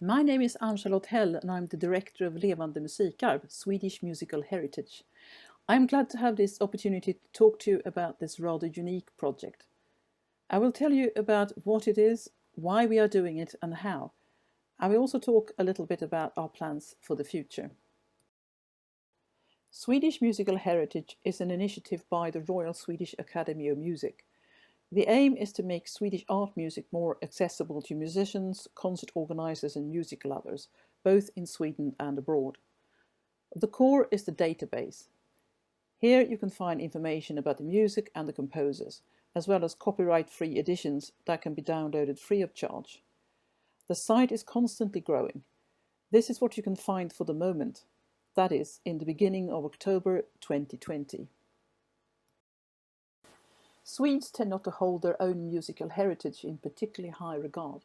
My name is Ann-Charlotte Hell and I'm the Director of Levande Musikarv, Swedish Musical Heritage. I'm glad to have this opportunity to talk to you about this rather unique project. I will tell you about what it is, why we are doing it and how. I will also talk a little bit about our plans for the future. Swedish Musical Heritage is an initiative by the Royal Swedish Academy of Music. The aim is to make Swedish art music more accessible to musicians, concert organisers and music lovers, both in Sweden and abroad. The core is the database. Here you can find information about the music and the composers, as well as copyright-free editions that can be downloaded free of charge. The site is constantly growing. This is what you can find for the moment, that is, in the beginning of October 2020. Swedes tend not to hold their own musical heritage in particularly high regard.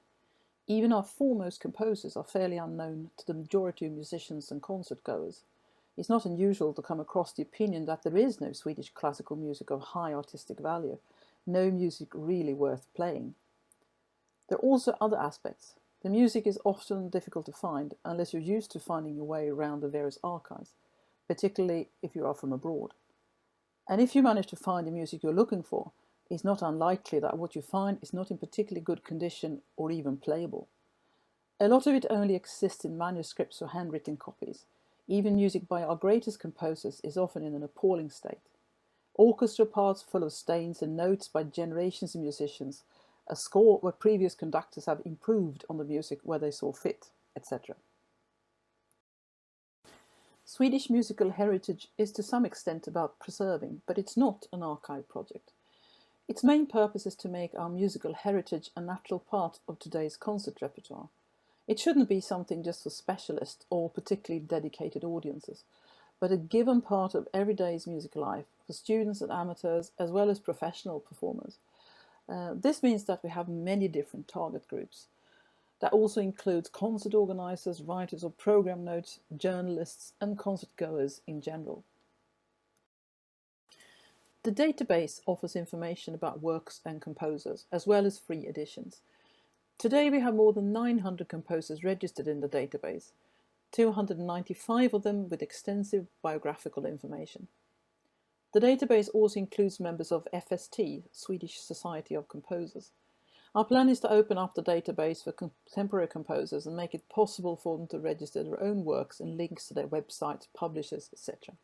Even our foremost composers are fairly unknown to the majority of musicians and concert goers. It's not unusual to come across the opinion that there is no Swedish classical music of high artistic value, no music really worth playing. There are also other aspects. The music is often difficult to find unless you're used to finding your way around the various archives, particularly if you are from abroad. And if you manage to find the music you're looking for, it's not unlikely that what you find is not in particularly good condition or even playable. A lot of it only exists in manuscripts or handwritten copies. Even music by our greatest composers is often in an appalling state. Orchestra parts full of stains and notes by generations of musicians, a score where previous conductors have improved on the music where they saw fit, etc. Swedish musical heritage is to some extent about preserving, but it's not an archive project. Its main purpose is to make our musical heritage a natural part of today's concert repertoire. It shouldn't be something just for specialists or particularly dedicated audiences, but a given part of everyday's music life for students and amateurs as well as professional performers. This means that we have many different target groups. That also includes concert organisers, writers of programme notes, journalists and concert goers in general. The database offers information about works and composers, as well as free editions. Today we have more than 900 composers registered in the database, 295 of them with extensive biographical information. The database also includes members of FST, Swedish Society of Composers. Our plan is to open up the database for contemporary composers and make it possible for them to register their own works and links to their websites, publishers, etc.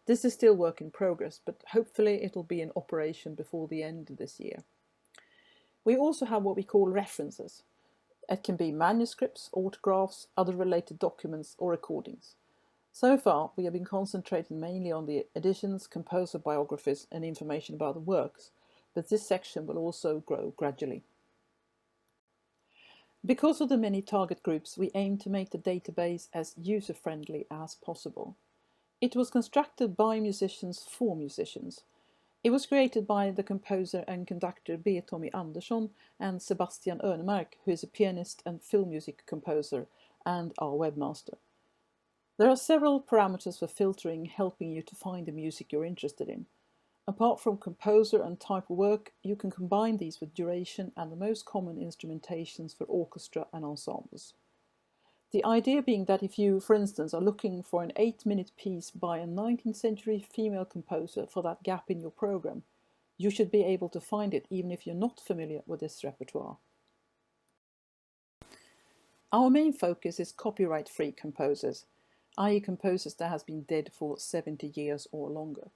This is still work in progress, but hopefully it will be in operation before the end of this year. We also have what we call references. It can be manuscripts, autographs, other related documents or recordings. So far, we have been concentrating mainly on the editions, composer biographies and information about the works, but this section will also grow gradually. Because of the many target groups, we aim to make the database as user-friendly as possible. It was constructed by musicians for musicians. It was created by the composer and conductor B. Tommy Andersson and Sebastian Örnemark, who is a pianist and film music composer and our webmaster. There are several parameters for filtering helping you to find the music you're interested in. Apart from composer and type of work, you can combine these with duration and the most common instrumentations for orchestra and ensembles. The idea being that if you, for instance, are looking for an 8-minute piece by a 19th century female composer for that gap in your program, you should be able to find it even if you're not familiar with this repertoire. Our main focus is copyright-free composers, i.e. composers that has been dead for 70 years or longer.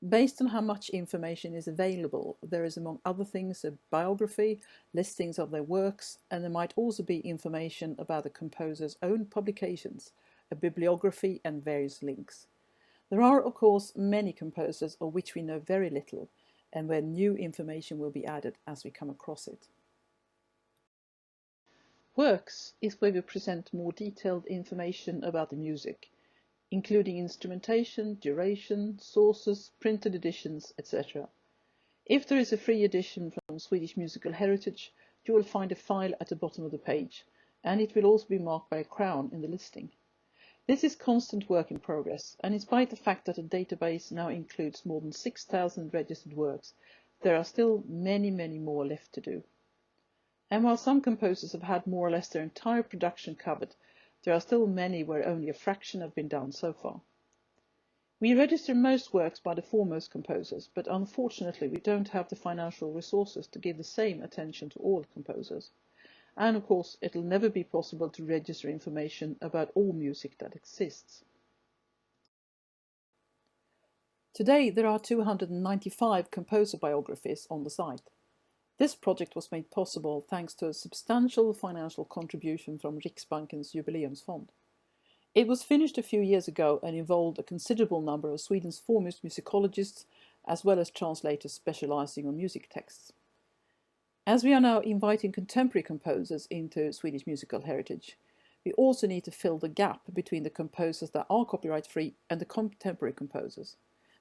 Based on how much information is available, there is among other things a biography, listings of their works, and there might also be information about the composer's own publications, a bibliography and various links. There are of course many composers of which we know very little and where new information will be added as we come across it. Works is where we present more detailed information about the music, including instrumentation, duration, sources, printed editions, etc. If there is a free edition from Swedish Musical Heritage, you will find a file at the bottom of the page, and it will also be marked by a crown in the listing. This is constant work in progress, and in spite of the fact that the database now includes more than 6,000 registered works, there are still many more left to do. And while some composers have had more or less their entire production covered, there are still many where only a fraction have been done so far. We register most works by the foremost composers, but unfortunately we don't have the financial resources to give the same attention to all composers. And of course, it'll never be possible to register information about all music that exists. Today there are 295 composer biographies on the site. This project was made possible thanks to a substantial financial contribution from Riksbanken's Jubileumsfond. It was finished a few years ago and involved a considerable number of Sweden's foremost musicologists, as well as translators specializing on music texts. As we are now inviting contemporary composers into Swedish musical heritage, we also need to fill the gap between the composers that are copyright-free and the contemporary composers,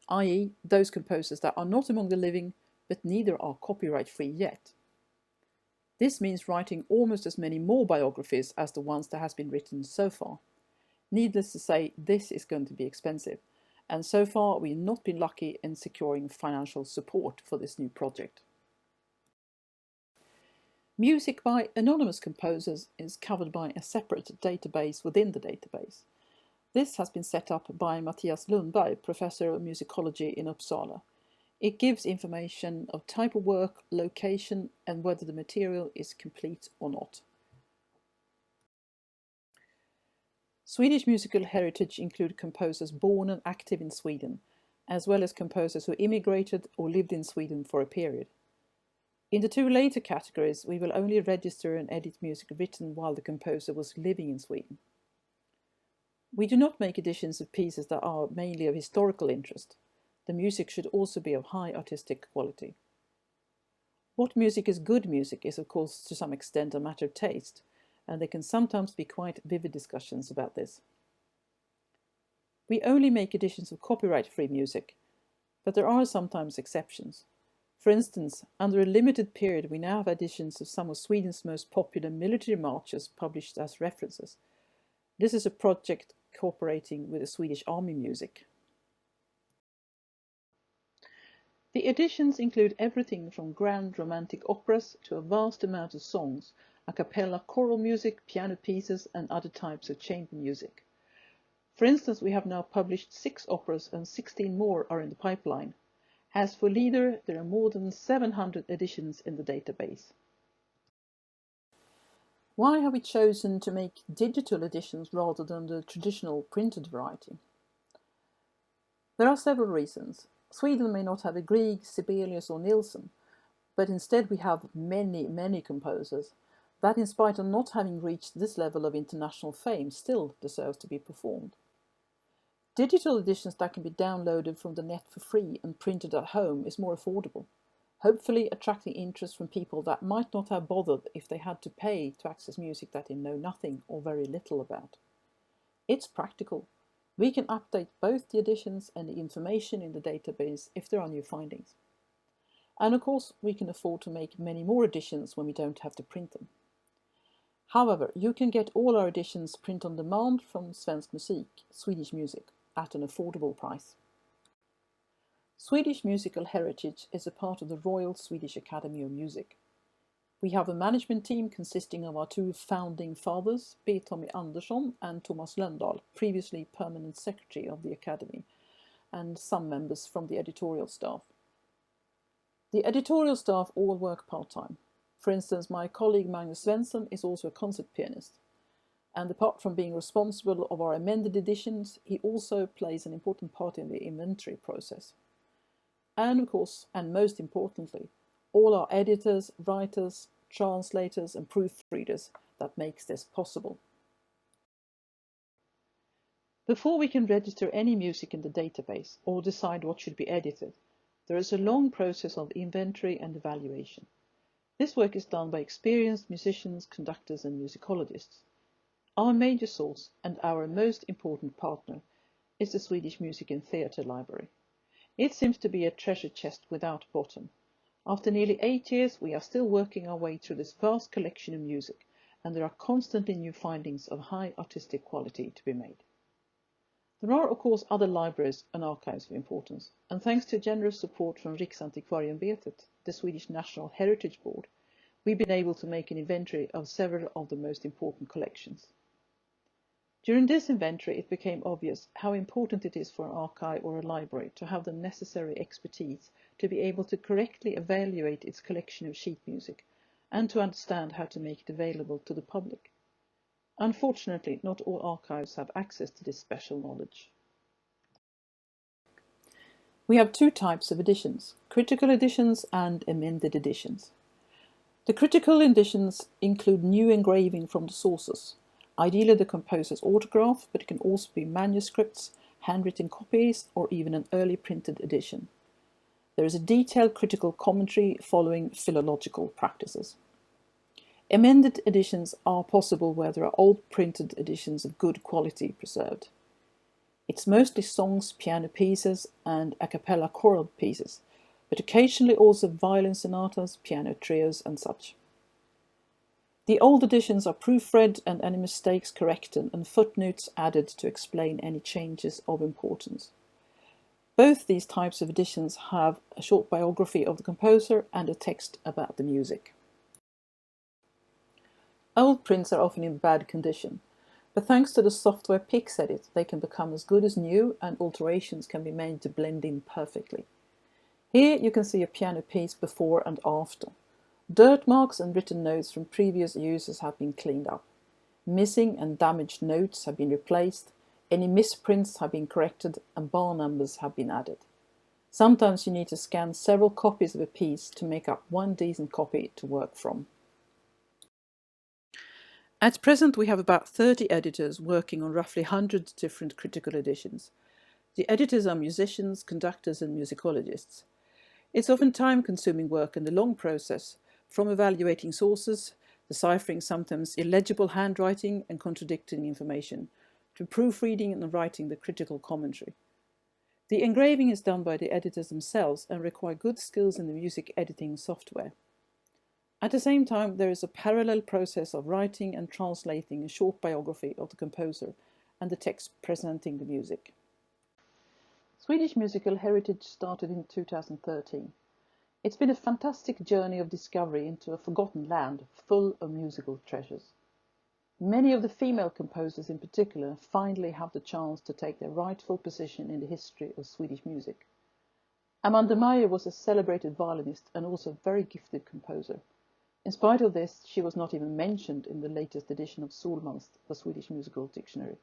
i.e. those composers that are not among the living, but neither are copyright-free yet. This means writing almost as many more biographies as the ones that has been written so far. Needless to say, this is going to be expensive, and so far we've not been lucky in securing financial support for this new project. Music by anonymous composers is covered by a separate database within the database. This has been set up by Mattias Lundberg, Professor of Musicology in Uppsala. It gives information of type of work, location, and whether the material is complete or not. Swedish musical heritage include composers born and active in Sweden, as well as composers who immigrated or lived in Sweden for a period. In the two later categories, we will only register and edit music written while the composer was living in Sweden. We do not make editions of pieces that are mainly of historical interest. The music should also be of high artistic quality. What music is good music is, of course, to some extent a matter of taste, and there can sometimes be quite vivid discussions about this. We only make editions of copyright-free music, but there are sometimes exceptions. For instance, under a limited period we now have editions of some of Sweden's most popular military marches published as references. This is a project cooperating with the Swedish Army Music. The editions include everything from grand romantic operas to a vast amount of songs, a cappella choral music, piano pieces and other types of chamber music. For instance, we have now published 6 operas and 16 more are in the pipeline. As for Lieder, there are more than 700 editions in the database. Why have we chosen to make digital editions rather than the traditional printed variety? There are several reasons. Sweden may not have a Grieg, Sibelius or Nilsson, but instead we have many composers that, in spite of not having reached this level of international fame, still deserves to be performed. Digital editions that can be downloaded from the net for free and printed at home is more affordable, hopefully attracting interest from people that might not have bothered if they had to pay to access music that they know nothing or very little about. It's practical. We can update both the editions and the information in the database if there are new findings. And of course, we can afford to make many more editions when we don't have to print them. However, you can get all our editions print on demand from Svensk Musik, Swedish music, at an affordable price. Swedish musical heritage is a part of the Royal Swedish Academy of Music. We have a management team consisting of our 2 founding fathers, B. Tommy Andersson and Thomas Lönndahl, previously permanent secretary of the Academy, and some members from the editorial staff. The editorial staff all work part-time. For instance, my colleague Magnus Svensson is also a concert pianist, and apart from being responsible of our amended editions, he also plays an important part in the inventory process. And of course, and most importantly, all our editors, writers, translators and proofreaders that makes this possible. Before we can register any music in the database or decide what should be edited, there is a long process of inventory and evaluation. This work is done by experienced musicians, conductors and musicologists. Our major source and our most important partner is the Swedish Music and Theatre Library. It seems to be a treasure chest without bottom. After nearly 8 years, we are still working our way through this vast collection of music, and there are constantly new findings of high artistic quality to be made. There are, of course, other libraries and archives of importance, and thanks to generous support from Riksantikvarieämbetet, the Swedish National Heritage Board, we've been able to make an inventory of several of the most important collections. During this inventory, it became obvious how important it is for an archive or a library to have the necessary expertise to be able to correctly evaluate its collection of sheet music and to understand how to make it available to the public. Unfortunately, not all archives have access to this special knowledge. We have two types of editions, critical editions and amended editions. The critical editions include new engraving from the sources, ideally the composer's autograph, but it can also be manuscripts, handwritten copies, or even an early printed edition. There is a detailed critical commentary following philological practices. Amended editions are possible where there are old printed editions of good quality preserved. It's mostly songs, piano pieces, and a cappella choral pieces, but occasionally also violin sonatas, piano trios, and such. The old editions are proofread and any mistakes corrected and footnotes added to explain any changes of importance. Both these types of editions have a short biography of the composer and a text about the music. Old prints are often in bad condition, but thanks to the software PixEdit, they can become as good as new and alterations can be made to blend in perfectly. Here you can see a piano piece before and after. Dirt marks and written notes from previous users have been cleaned up. Missing and damaged notes have been replaced, any misprints have been corrected, and bar numbers have been added. Sometimes you need to scan several copies of a piece to make up one decent copy to work from. At present, we have about 30 editors working on roughly 100 different critical editions. The editors are musicians, conductors, and musicologists. It's often time-consuming work and a long process, from evaluating sources, deciphering sometimes illegible handwriting and contradicting information, to proofreading and writing the critical commentary. The engraving is done by the editors themselves and require good skills in the music editing software. At the same time, there is a parallel process of writing and translating a short biography of the composer and the text presenting the music. Swedish musical heritage started in 2013. It's been a fantastic journey of discovery into a forgotten land full of musical treasures. Many of the female composers in particular finally have the chance to take their rightful position in the history of Swedish music. Amanda Meyer was a celebrated violinist and also a very gifted composer. In spite of this, she was not even mentioned in the latest edition of Solmans, the Swedish Musical Dictionary.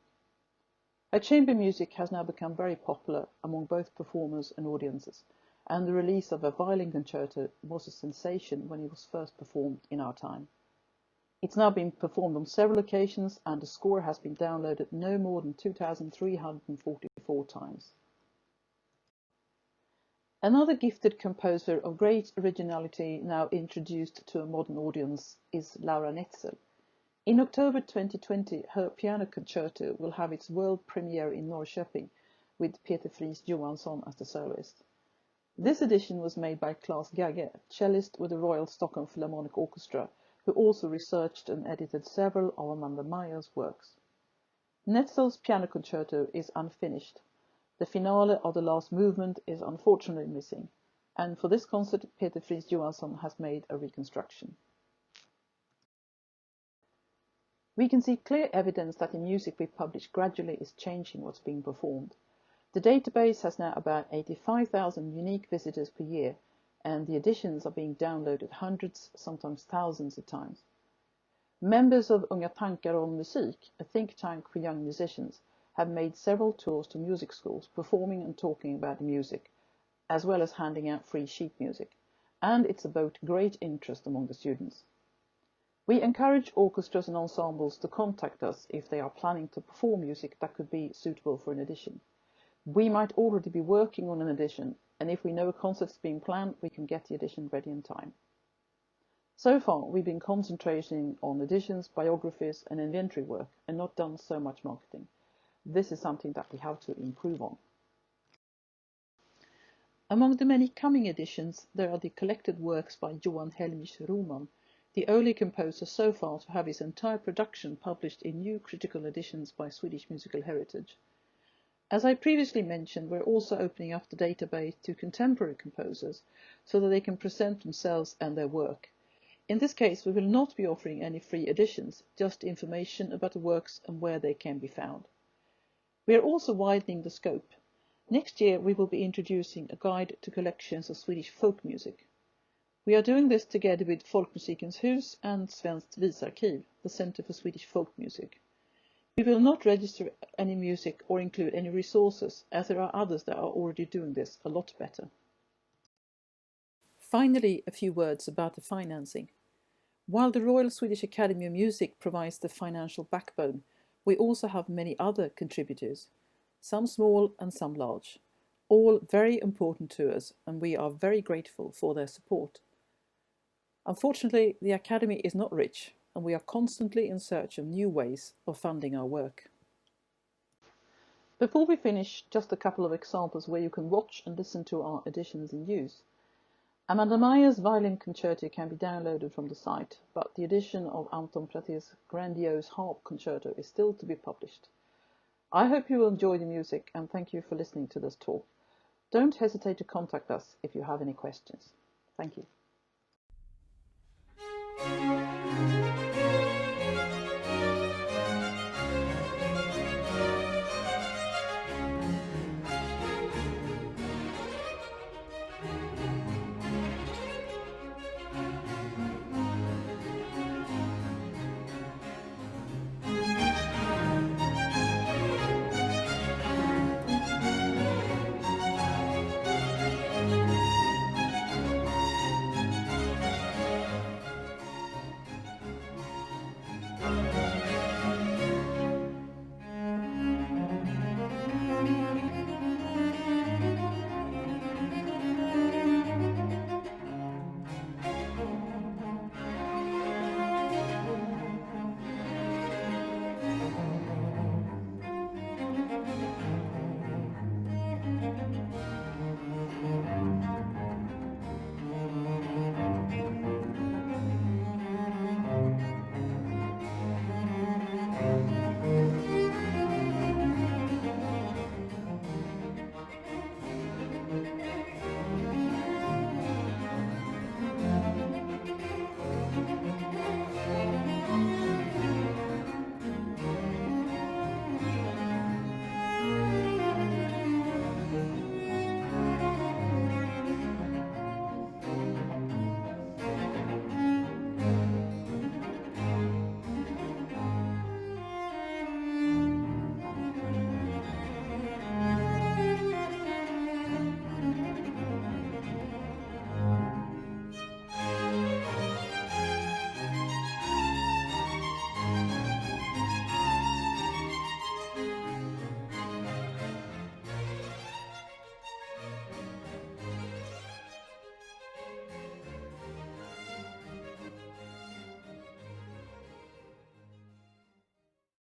Her chamber music has now become very popular among both performers and audiences, and the release of a violin concerto was a sensation when it was first performed in our time. It's now been performed on several occasions, and the score has been downloaded no more than 2,344 times. Another gifted composer of great originality now introduced to a modern audience is Laura Netzel. In October 2020, her piano concerto will have its world premiere in Norrköping, with Peter Fries Johansson as the soloist. This edition was made by Claes Gagge, cellist with the Royal Stockholm Philharmonic Orchestra, who also researched and edited several of Amanda Meyer's works. Netzel's piano concerto is unfinished. The finale of the last movement is unfortunately missing, and for this concert Peter Fries Johansson has made a reconstruction. We can see clear evidence that the music we publish gradually is changing what's being performed. The database has now about 85,000 unique visitors per year, and the editions are being downloaded hundreds, sometimes thousands of times. Members of Unga Tankar om Musik, a think tank for young musicians, have made several tours to music schools, performing and talking about music, as well as handing out free sheet music, and it's evoked great interest among the students. We encourage orchestras and ensembles to contact us if they are planning to perform music that could be suitable for an edition. We might already be working on an edition, and if we know a concert is being planned, we can get the edition ready in time. So far, we've been concentrating on editions, biographies, and inventory work, and not done so much marketing. This is something that we have to improve on. Among the many coming editions, there are the collected works by Johan Helmich Roman, the only composer so far to have his entire production published in new critical editions by Swedish Musical Heritage. As I previously mentioned, we're also opening up the database to contemporary composers so that they can present themselves and their work. In this case, we will not be offering any free editions, just information about the works and where they can be found. We are also widening the scope. Next year we will be introducing a guide to collections of Swedish folk music. We are doing this together with Folkmusikens Hus and Svenskt Visarkiv, the Center for Swedish Folk Music. We will not register any music or include any resources, as there are others that are already doing this a lot better. Finally, a few words about the financing. While the Royal Swedish Academy of Music provides the financial backbone, we also have many other contributors, some small and some large, all very important to us, and we are very grateful for their support. Unfortunately, the Academy is not rich, and we are constantly in search of new ways of funding our work. Before we finish, just a couple of examples where you can watch and listen to our editions in use. Amanda Meyer's violin concerto can be downloaded from the site, but the edition of Anton Prate's grandiose harp concerto is still to be published. I hope you will enjoy the music, and thank you for listening to this talk. Don't hesitate to contact us if you have any questions. Thank you.